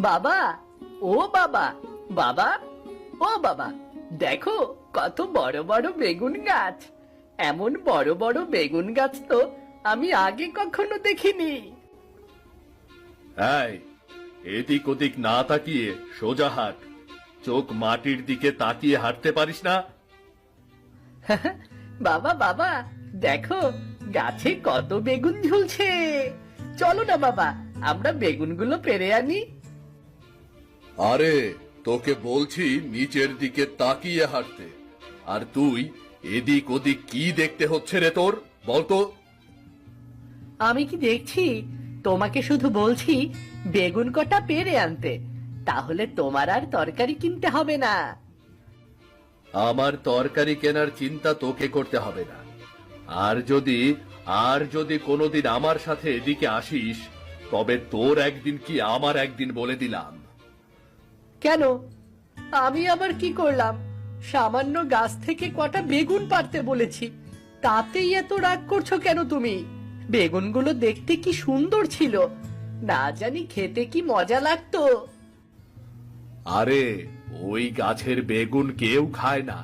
বাবা, ও বাবা, বাবা, ও বাবা, দেখো কত বড় বড় বেগুন গাছ। এমন বড় বড় বেগুন গাছ তো আমি আগে কখনো দেখিনি। এই, এদিক ওদিক না তাকিয়ে সোজা হাঁট। চোখ মাটির দিকে তাকিয়ে হাঁটতে পারিস না? বাবা বাবা, দেখো গাছে কত বেগুন ঝুলছে। চলো না বাবা, আমরা বেগুনগুলো পেড়ে আনি। আরে, তোকে বলছি নিচের দিকে তাকিয়ে হাঁটতে, আর তুই এদিক ওদিক কি দেখতে হচ্ছে রে তোর? বলতো। আমি কি দেখছি? তোমাকে শুধু বলছি বেগুন কটা পেড়ে আনতে, তাহলে তোমার আর তরকারি কিনতে হবে না। আমার তরকারি কেনার চিন্তা তোকে করতে হবে না। আর যদি কোনোদিন আমার সাথে এদিকে আসিস, তবে তোর একদিন কি আমার একদিন বলে দিলাম। কেন? আমি আবার কি করলাম? সামান্য গাছ থেকে কটা বেগুন পারতে বলেছি, তাতেই এত রাগ করছো কেন তুমি? বেগুনগুলো দেখতে কি সুন্দর ছিল, না জানি খেতে কি মজা লাগতো। আরে, ওই গাছের বেগুন কেউ খায় না।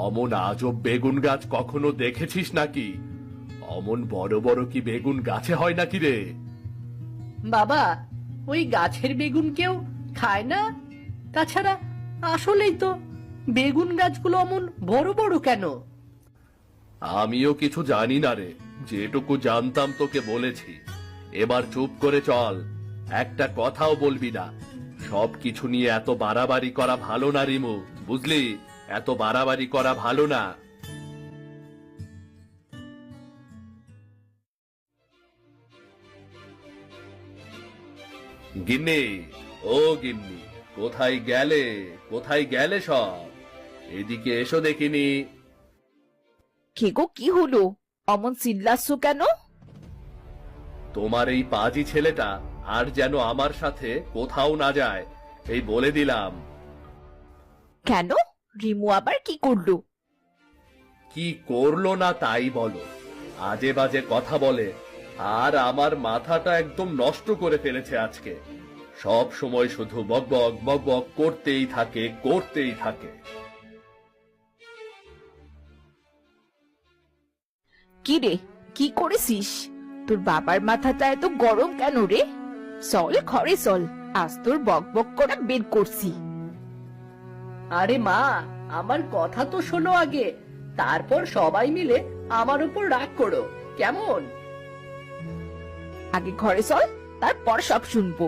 অমন আজব বেগুন গাছ কখনো দেখেছিস নাকি? অমন বড় বড় কি বেগুন গাছে হয় নাকি রে? বাবা, ওই গাছের বেগুন কেউ খায় না? তাছাড়া আসলেই তো বেগুন গাছগুলো অমন বড় বড় কেন? আমিও কিছু জানি না রে, যেটুকু জানতাম তোকে বলেছি। এবার চুপ করে চল, একটা কথাও বলবি না। সবকিছু নিয়ে এত বাড়াবাড়ি করা ভালো না রিমু, বুঝলি? এত বাড়াবাড়ি করা ভালো না। গিন্নি, ও গিন্নি, কোথায় গেলে? কোথায় গেলে সব? এদিকে এসো দেখিনি। কে গো, কি হলো? অমন চিল্লাচ্ছ কেন? তোমার এই পাজি ছেলেটা আর যেন আমার সাথে কোথাও না যায়, এই বলে দিলাম। কেন? রিমু আবার কি করলো? কি করলো না তাই বলো, আজে বাজে কথা বলে, আর আমার মাথাটা একদম নষ্ট করে ফেলেছে আজকে। সব সময় শুধু বকবক বকবক করতেই থাকে, করতেই থাকে। কি রে, কি করেছিস? তোর বাবার মাথাটা এত গরম কেন রে? চল ঘরে চল, আজ তোর বক বক করা বের করছি। আরে মা, আমার কথা তো শোনো আগে, তারপর সবাই মিলে আমার উপর রাগ করো, কেমন? আগে ঘরে চল, তারপর সব শুনবো।